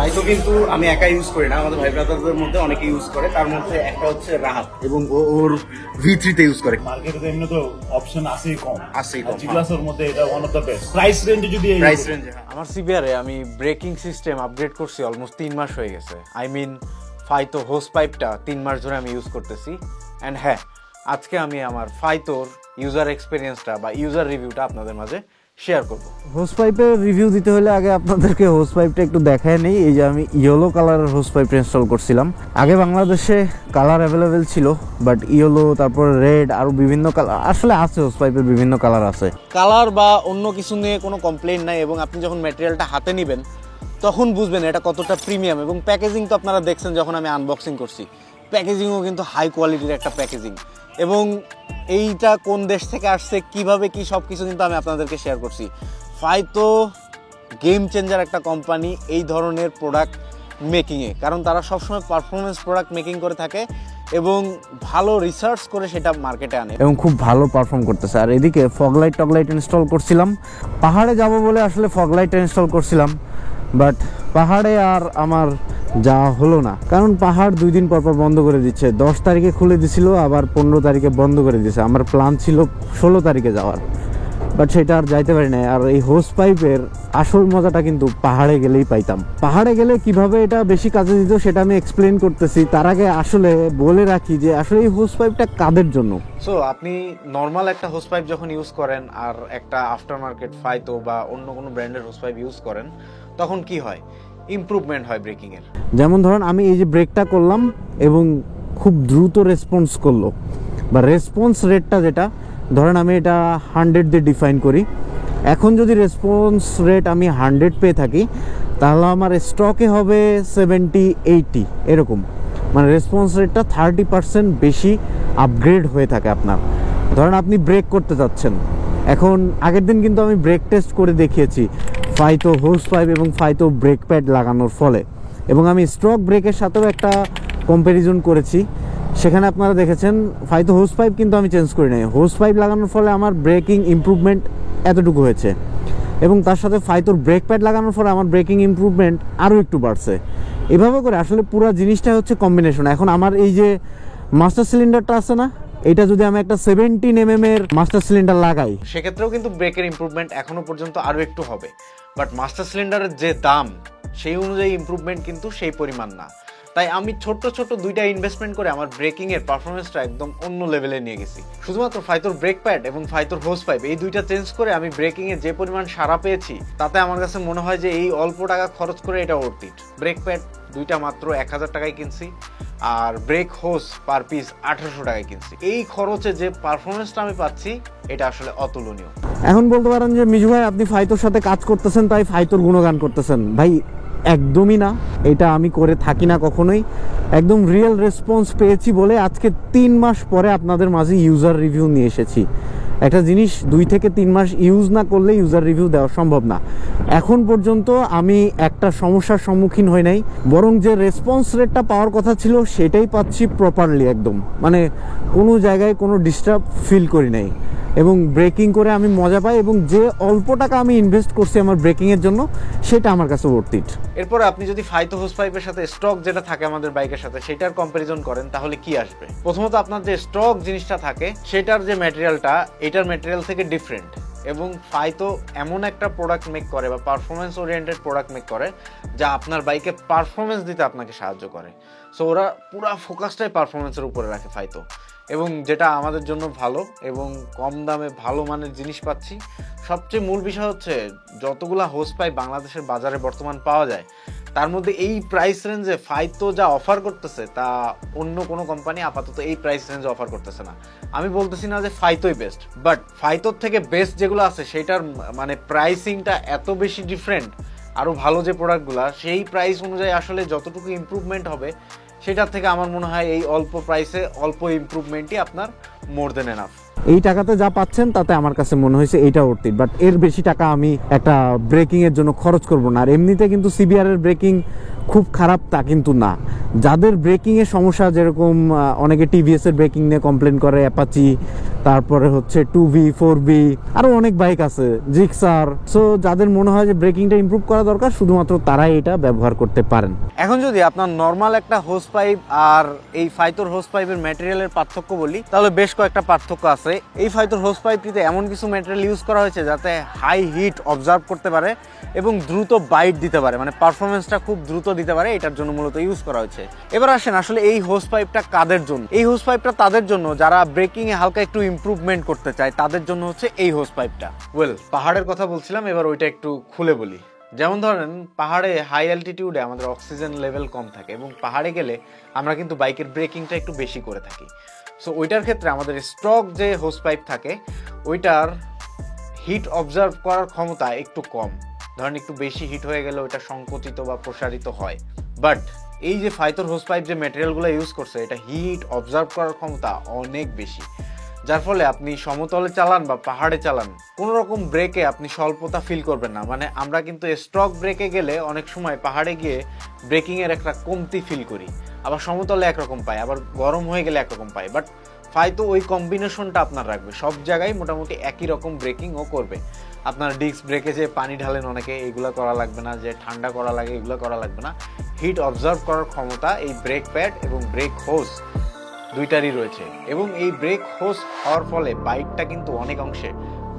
ফাইতো কিন্তু আমি একা ইউজ করি না, আমাদের ভাই ব্রাদারদের মধ্যে অনেকে ইউজ করে, তার মধ্যে একটা হচ্ছে রাহাত এবং ওর V3 তে ইউজ করে। মার্কেটে তো এমনি তো অপশন আছেই কম, আছেই কম, জিগ্লাসের মধ্যে এটা one of the best price রেঞ্জে। যদি প্রাইস রেঞ্জে আমার সিবিআরে আমি ব্রেকিং সিস্টেম আপগ্রেড করছি অলমোস্ট 3 মাস হয়ে গেছে। আই মিন ফাইতো হোস পাইপটা 3 মাস ধরে আমি ইউজ করতেছি। অ্যান্ড হ্যাঁ, আজকে আমি আমার ফাইতোর ইউজার এক্সপিরিয়েন্সটা বা ইউজার রিভিউটা আপনাদের মাঝে শেয়ার করব। হোস পাইপের রিভিউ দিতে হলে আগে আপনাদেরকে হোস পাইপটা একটু দেখায় নেই। এই যে আমি ইয়েলো কালারের হোস পাইপ ইনস্টল করছিলাম। আগে বাংলাদেশে কালার অ্যাভেলেবেল ছিল, বাট ইয়েলো, তারপর রেড, আরও বিভিন্ন কালার আসলে আছে। হোস পাইপের বিভিন্ন কালার আছে। কালার বা অন্য কিছু নিয়ে কোনো কমপ্লেইন নাই, এবং আপনি যখন ম্যাটেরিয়ালটা হাতে নেবেন তখন বুঝবেন এটা কতটা প্রিমিয়াম। এবং প্যাকেজিং তো আপনারা দেখছেন যখন আমি আনবক্সিং করছি, প্যাকেজিংও কিন্তু হাই কোয়ালিটির একটা প্যাকেজিং। এবং এইটা কোন দেশ থেকে আসছে, কিভাবে কি সব কিছু কিন্তু আমি আপনাদেরকে শেয়ার করছি। ফাইতো গেম চেঞ্জার একটা কোম্পানি এই ধরনের প্রোডাক্ট মেকিংয়ে, কারণ তারা সবসময় পারফরমেন্স প্রোডাক্ট মেকিং করে থাকে এবং ভালো রিসার্চ করে সেটা মার্কেটে আনে এবং খুব ভালো পারফর্ম করতেছে। আর এদিকে ফগলাইট টগলাইট ইনস্টল করছিলাম। পাহাড়ে যাব বলে আসলে ফগলাইট ইনস্টল করছিলাম, বাট পাহাড়ে আর আমার যাওয়া হলো না, কারণ পাহাড় 2 দিন পর পর বন্ধ করে দিচ্ছে। 10 তারিখে খুলে দিছিল, আবার 15 তারিখে বন্ধ করে দিচ্ছে। আমার প্ল্যান ছিল 16 তারিখে যাওয়ার, বাট সেটা আর যাইতে পারি না। আর এই হোস পাইপের আসল মজাটা কিন্তু পাহাড়ে গেলেই পাইতাম। পাহাড়ে গেলে কিভাবে এটা বেশি কাজে দিত সেটা আমি এক্সপ্লেন করতেছি। তার আগে আসলে বলে রাখি যে আসলে এই হোস পাইপটা কাদের জন্য। সো আপনি নর্মাল একটা হোস পাইপ যখন ইউজ করেন আর একটা আফটার মার্কেট ফাইতো বা অন্য কোনো ব্র্যান্ডের হোস পাইপ ইউজ করেন, তখন কি হয়, ইমপ্রুভমেন্ট হয় ব্রেকিং এর। যেমন ধরুন আমি এই যে ব্রেকটা করলাম এবং খুব দ্রুত রেসপন্স করলো, বা রেসপন্স রেটটা যেটা ধরেন আমি এটা 100 দিয়ে ডিফাইন করি। এখন যদি রেসপন্স রেট আমি 100 পেয়ে থাকি, তাহলে আমার স্টকে হবে 70-80 এরকম। মানে রেসপন্স রেটটা 30% বেশি আপগ্রেড হয়ে থাকে আপনার। ধরেন আপনি ব্রেক করতে যাচ্ছেন, এখন আগের দিন কিন্তু আমি ব্রেক টেস্ট করে দেখিয়েছি ফাইতো হোস পাইপ এবং ফাইতো ব্রেক প্যাড লাগানোর ফলে, এবং আমি স্ট্রক ব্রেকের সাথেও একটা কম্প্যারিজন করেছি। সেখানে আপনারা দেখেছেন ফাইতো হোস পাইপ কিন্তু আমি চেঞ্জ করি নাই। হোস পাইপ লাগানোর ফলে আমার ব্রেকিং ইমপ্রুভমেন্ট এতটুকু হয়েছে, এবং তার সাথে ফাইতোর ব্রেক প্যাড লাগানোর ফলে আমার ব্রেকিং ইমপ্রুভমেন্ট আরও একটু বাড়ছে। এভাবে করে আসলে পুরো জিনিসটা হচ্ছে কম্বিনেশন। এখন আমার এই যে মাস্টার সিলিন্ডারটা আছে না, এটা যদি আমি একটা 17 mm এর মাস্টার সিলিন্ডার লাগাই, সেক্ষেত্রেও কিন্তু ব্রেকের ইমপ্রুভমেন্ট এখনো পর্যন্ত আরও একটু হবে। বাট মাস্টার সিলিন্ডারের যে দাম, সেই অনুযায়ী ইমপ্রুভমেন্ট কিন্তু সেই পরিমাণ না। তাই আমি ছোট্ট ছোট্ট 2টা ইনভেস্টমেন্ট করে আমার ব্রেকিং এর পারফরমেন্সটা একদম অন্য লেভেলে নিয়ে গেছি। শুধুমাত্র ফাইতোর ব্রেক প্যাড এবং ফাইতোর হোস পাইপ এই 2টা চেঞ্জ করে আমি ব্রেকিং এ যে পরিমাণ সাড়া পেয়েছি, তাতে আমার কাছে মনে হয় যে এই অল্প টাকা খরচ করে এটা ওর্থ ইট। ব্রেক প্যাড 2টা মাত্র 1000 টাকায় কিনছি, আর ব্রেক হোস পার পিস 1800 টাকায় কিনছি। এই খরচে যে পারফরমেন্সটা আমি পাচ্ছি, এটা আসলে অতুলনীয়। এখন বলতে পারেন যে মিজু ভাই আপনি ফাইতোর সাথে কাজ করতেছেন তাই ফাইতোর গুণগান করতেছেন। ভাই একদমই না, এটা আমি করে থাকি না কখনোই। একদম রিয়েল রেসপন্স পেয়েছি বলে আজকে 3 মাস পরে আপনাদের মাঝে ইউজার রিভিউ নিয়ে এসেছি। একটা জিনিস 2 থেকে 3 মাস ইউজ না করলে ইউজার রিভিউ দেওয়া সম্ভব না। এখন পর্যন্ত আমি একটা সমস্যার সম্মুখীন হই নাই, বরং যে রেসপন্স রেটটা পাওয়ার কথা ছিল সেটাই পাচ্ছি প্রপারলি একদম। মানে কোনো জায়গায় কোনো ডিস্টার্ব ফিল করি নাই, এবং ব্রেকিং করে আমি মজা পাই, এবং যে অল্প টাকা আমি ইনভেস্ট করছি আমার ব্রেকিংয়ের জন্য, সেটা আমার কাছে ওর্থ ইট। এরপরে আপনি যদি ফাইতো হোস পাইপের সাথে স্টক যেটা থাকে আমাদের বাইকের সাথে, সেটার কম্পারিজন করেন, তাহলে কি আসবে? প্রথমত আপনার যে স্টক জিনিসটা থাকে, সেটার যে ম্যাটেরিয়ালটা এটার ম্যাটেরিয়াল থেকে ডিফারেন্ট। এবং ফাইতো এমন একটা প্রোডাক্ট মেক করে বা পারফরমেন্স ওরিয়েন্টেড প্রোডাক্ট মেক করে যা আপনার বাইকে পারফরমেন্স দিতে আপনাকে সাহায্য করে। সো ওরা পুরো ফোকাসটাই পারফরমেন্সের উপরে রাখে ফাইতো, এবং যেটা আমাদের জন্য ভালো, এবং কম দামে ভালো মানের জিনিস পাচ্ছি। সবচেয়ে মূল বিষয় হচ্ছে যতগুলা হোস পাইপ বাংলাদেশের বাজারে বর্তমান পাওয়া যায়, তার মধ্যে এই প্রাইস রেঞ্জে ফাইতো যা অফার করতেছে তা অন্য কোনো কোম্পানি আপাতত এই প্রাইস রেঞ্জে অফার করতেছে না। আমি বলতেছি না যে ফাইতোই বেস্ট, বাট ফাইতোর থেকে বেস্ট যেগুলো আছে সেটার মানে প্রাইসিংটা এত বেশি ডিফারেন্ট। আরও ভালো যে প্রোডাক্টগুলো, সেই প্রাইস অনুযায়ী আসলে যতটুকু ইমপ্রুভমেন্ট হবে, সেটার থেকে আমার মনে হয় এই অল্প প্রাইসে অল্প ইমপ্রুভমেন্টই আপনার মোর দেন এনাফ। এই টাকাতে যা পাচ্ছেন তাতে আমার কাছে মনে হয়েছে এইটা ওর্থ ইট, বাট এর বেশি টাকা আমি একটা ব্রেকিং এর জন্য খরচ করব না। আর এমনিতে কিন্তু সিবিআর এর ব্রেকিং খুব খারাপ তা কিন্তু না। যাদের ব্রেকিংয়ে সমস্যা, যেরকম অনেকে টিভিএস এর ব্রেকিং নিয়ে কমপ্লেন করে, অ্যাপাচি, তারপরে হচ্ছে 2V 4V, আরও অনেক বাইক আছে, জিক্সার। সো যাদের মনে হয় যে ব্রেকিংটা ইমপ্রুভ করা দরকার, শুধুমাত্র তারাই এটা ব্যবহার করতে পারেন। এখন যদি আপনার নর্মাল একটা হোস পাইপ আর এই ফাইতোর হোস পাইপের ম্যাটেরিয়ালের পার্থক্য বলি, তাহলে বেশ কয়েকটা পার্থক্য আছে। এই ফাইতোর হোস পাইপটিতে এমন কিছু ম্যাটেরিয়াল ইউজ করা হয়েছে যাতে হাই হিট অবজার্ভ করতে পারে এবং দ্রুত বাইট দিতে পারে, মানে পারফরমেন্সটা খুব দ্রুত দিতে পারে, এটার জন্য মূলত ইউজ করা হয়েছে। এবার আসেন আসলে এই হোস পাইপটা কাদের জন্য। এই হোস পাইপটা তাদের জন্য যারা ব্রেকিং এ হালকা একটু ইমপ্রুভমেন্ট করতে চায়, তাদের জন্য হচ্ছে এই হোস পাইপটা। ওয়েল, পাহাড়ের কথা বলছিলাম, এবার ওইটা একটু খুলে বলি। যেমন ধরেন পাহাড়ে হাই অ্যালটিটিউডে আমাদের অক্সিজেন লেভেল কম থাকে এবং পাহাড়ে গেলে আমরা কিন্তু বাইকের ব্রেকিংটা একটু বেশি করে থাকি। সো ওইটার ক্ষেত্রে আমাদের স্টক যে হোস পাইপ থাকে ওইটার হিট অবজার্ভ করার ক্ষমতা একটু কম। ধরেন একটু বেশি হিট হয়ে গেলে ওইটা সংকুচিত বা প্রসারিত হয়। বাট এই যে ফাইতোর হোস পাইপ যে ম্যাটেরিয়ালগুলো ইউজ করছে, এটা হিট অবজার্ভ করার ক্ষমতা অনেক বেশি, যার ফলে আপনি সমতলে চালান বা পাহাড়ে চালান, কোনো রকম ব্রেকে আপনি স্বল্পতা ফিল করবেন না। মানে আমরা কিন্তু স্টক ব্রেকে গেলে অনেক সময় পাহাড়ে গিয়ে ব্রেকিংয়ের একটা কমতি ফিল করি, আবার সমতলে একরকম পাই, আবার গরম হয়ে গেলে একরকম পাই। বাট ফাইতো ওই কম্বিনেশনটা আপনার রাখবে, সব জায়গায় মোটামুটি একই রকম ব্রেকিংও করবে। আপনার ডিস্ক ব্রেকে যে পানি ঢালেন অনেকে, এগুলো করা লাগবে না, যে ঠান্ডা করা লাগে এগুলো করা লাগবে না। হিট অবজার্ভ করার ক্ষমতা এই ব্রেক প্যাড এবং ব্রেক হোস দুইটারই রয়েছে, এবং এই ব্রেক হোস হওয়ার ফলে বাইকটা কিন্তু অনেক অংশে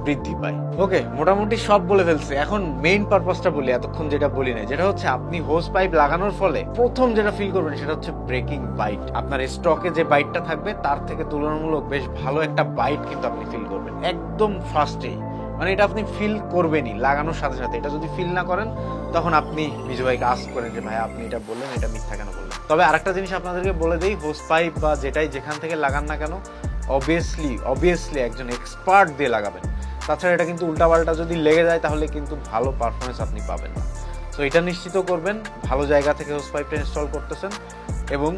বৃদ্ধি পায়। ওকে, মোটামুটি সব বলে ফেলছি। এখন মেইন পারপাসটা বলি, এতক্ষণ যেটা বলি না, যেটা হচ্ছে আপনি হোস পাইপ লাগানোর ফলে প্রথম যেটা ফিল করবেন সেটা হচ্ছে ব্রেকিং বাইট। আপনার স্টকে যে বাইটটা থাকবে তার থেকে তুলনামূলক বেশ ভালো একটা বাইট কিন্তু আপনি ফিল করবেন একদম ফার্স্টে। মানে এটা আপনি ফিল করবেনই লাগানোর সাথে সাথে। এটা যদি ফিল না করেন তখন আপনি বিজু ভাইকে আস্ক করেন যে ভাই আপনি এটা বললেন, এটা মিথ্যা কেন বললেন। তবে আরেকটা জিনিস আপনাদেরকে বলে দেই, হোস পাইপ বা যেটাই যেখান থেকে লাগান না কেন, অবভিয়াসলি একজন এক্সপার্ট দিয়ে লাগাবেন। তাছাড়া এটা কিন্তু উল্টাপাল্টা যদি লেগে যায় তাহলে কিন্তু ভালো পারফরমেন্স আপনি পাবেন না। তো এটা নিশ্চিত করবেন ভালো জায়গা থেকে হোস পাইপটা ইনস্টল করতেছেন এবং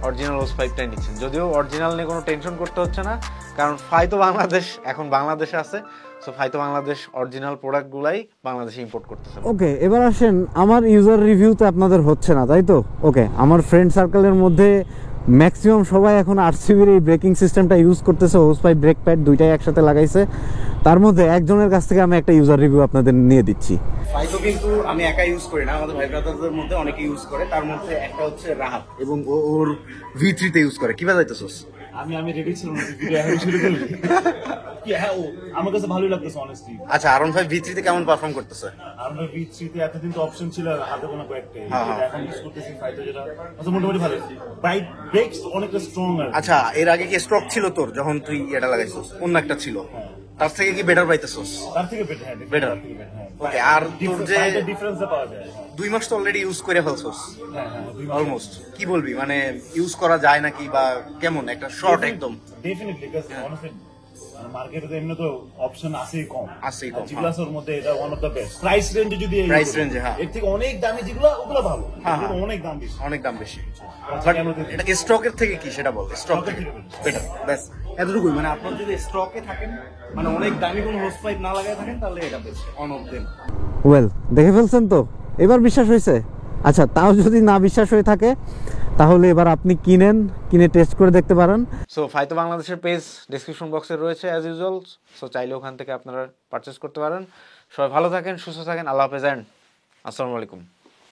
অরিজিনাল হোস পাইপটাই নিচ্ছেন। যদিও অরিজিনাল নিয়ে কোনো টেনশন করতে হচ্ছে না, কারণ ফাইতো বাংলাদেশ এখন বাংলাদেশে আছে। সো ফাইতো বাংলাদেশ অরিজিনাল প্রোডাক্টগুলাই বাংলাদেশে ইম্পোর্ট করতেছে। ওকে, এবার আসেন আমার ইউজার রিভিউতে আপনাদের হচ্ছে না, তাই তো? ওকে, আমার ফ্রেন্ড সার্কেলের মধ্যে ম্যাক্সিমাম সবাই এখন আরসিবির এই ব্রেকিং সিস্টেমটা ইউজ করতেছে, হোস পাইপ ব্রেক প্যাড দুইটাই একসাথে লাগাইছে। তার মধ্যে একজনের কাছ থেকে আমি একটা ইউজার রিভিউ আপনাদের নিয়ে দিচ্ছি। ফাইতো কিন্তু আমি একা ইউজ করি না, আমাদের ভাই ব্রাদারদের মধ্যে অনেকে ইউজ করে। তার মধ্যে একটা হচ্ছে রাহাত, এবং ওর V3 তে ইউজ করে। কি বাজাইতেছস? আমি রেডি ছিলাম না, ভিডিও এখন শুরু করলি কি? হ্যাঁ, ও আমার কাছে ভালোই লাগতেছে অনেস্টলি। আচ্ছা, R15 V3 তে কেমন পারফর্ম করতেছে? আমরা V3 তে এতদিন তো অপশন ছিল হাতে গোনা কয়েকটাই, হ্যাঁ। এখন ইউজ করতেছি ফাইটো, যেটা আচ্ছা মোটামুটি ভালো। বাইক ব্রেকস অনেকটা স্ট্রং। আচ্ছা, এর আগে কি স্ট্রোক ছিল তোর যখন তুই এটা লাগাইছস? অন্য একটা ছিল, তার থেকে কি বেটার পাইতেছস? তার থেকে বেটার, হ্যাঁ Better? ওকে, আর তোর যে ডিফারেন্স পাওয়া যায়। 2 মাস তো অলরেডি ইউজ করে ফেলছস হ্যাঁ, অলমোস্ট। কি বলবি, মানে ইউজ করা যায় নাকি, বা কেমন একটা শর্ট একদম? ডেফিনেটলি, বিকজ অনেস্টলি মার্কেটে তো এমনি তো অপশন আছেই কম, আছেই কম, যেগুলোর মধ্যে এটা one of the best. Price রেঞ্জে যদি Price range এ, হ্যাঁ। এর থেকে অনেক দামি যেগুলো ওগুলো ভালো, হ্যাঁ, এগুলো হ্যাঁ। অনেক দাম বেশি। অনেক দাম বেশি। আচ্ছা, কেন দিতে? এটা স্টকের থেকে কি সেটা বল। স্টক থেকে থেকে বেটার, ব্যাস এতটুকুই। মানে আপনার যদি স্টকে থাকেন, মানে অনেক দামি কোনো হোস পাইপ না লাগায় থাকেন, তাহলে এটা best on of them. Well, দেখে ফেলছেন তো, এবার বিশ্বাস হয়েছে? আচ্ছা, তাও যদি না বিশ্বাস হয়ে থাকে তাহলে এবার আপনি কিনে টেস্ট করে দেখতে পারেন। সো ফাইতো বাংলাদেশের পেজ ডিসক্রিপশন বক্সে রয়েছে অ্যাজ ইউজুয়াল। সো চাইলে ওখান থেকে আপনারা পারচেস করতে পারেন। সবাই ভালো থাকেন, সুস্থ থাকেন, আল্লাহ হাফেজ এন্ড আসসালামু আলাইকুম।